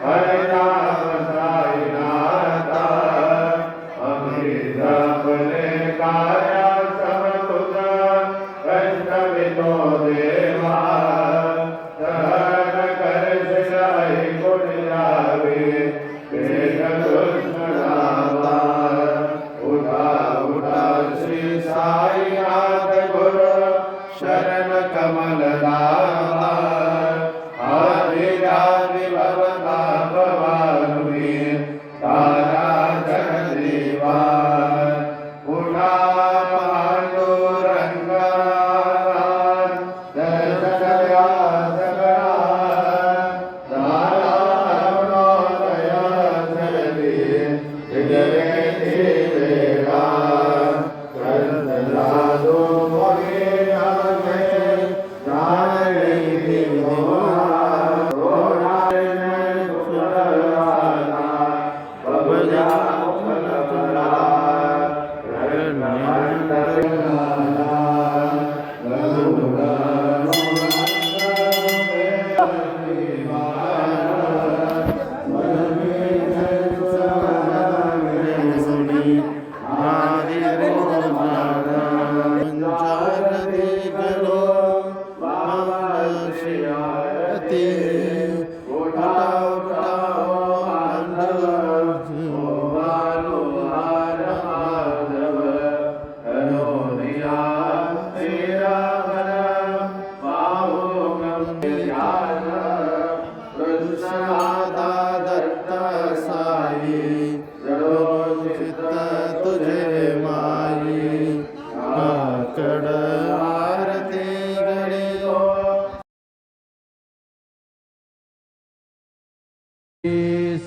हरे राम साईनाथ अमी जपले काया सब तुझ कष्ट विनो देवा सहन करशील ऐकून यावे वेद कृष्ण नामा उठा उठा श्री साईनाथ गुरु शरण कमल दाता आदि व्याधि भवता भवानुमी तारा जगदीवा उठा पांडुरंगा दर्शन द्या सगळा नारायणोदय चरणी विजय वेगा साधू मोहे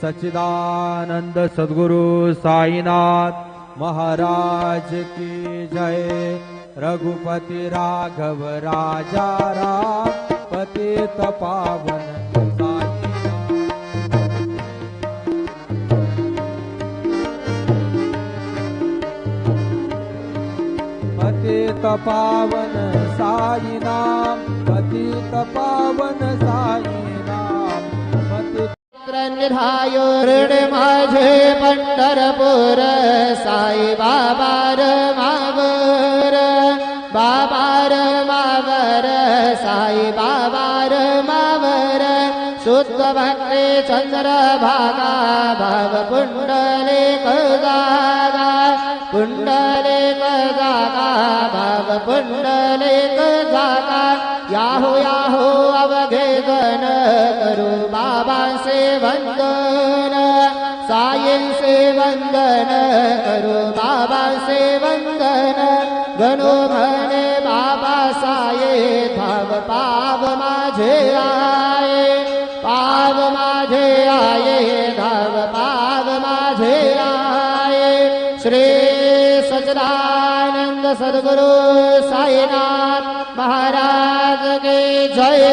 सच्चिदानंद सद्गुरु साईनाथ महाराज की जय। रघुपति राघव राजा राम पतित पावन पतित पावन साई नाम पतित पावन साई नाम पतित निधायो ऋण माझे पंढरपूर साई बाबा मावर बाबा मावर साई बाबा मावर शुद्ध भक्ती चंद्र भागा भाव पुंडलिक जागा पुंडलिक जागा भाव पुंडलिक जागा याहो याहो अवघे गण करू बाबा से वंदन सायन से वंदन करू बाबा से वंदन गणो म्हणे बाबा साये धाव पाव माझे आये पाव माझे आये धाव पाव माझे आये। श्री सच्चिदानंद सद्गुरु साईनाथ महाराज की जय।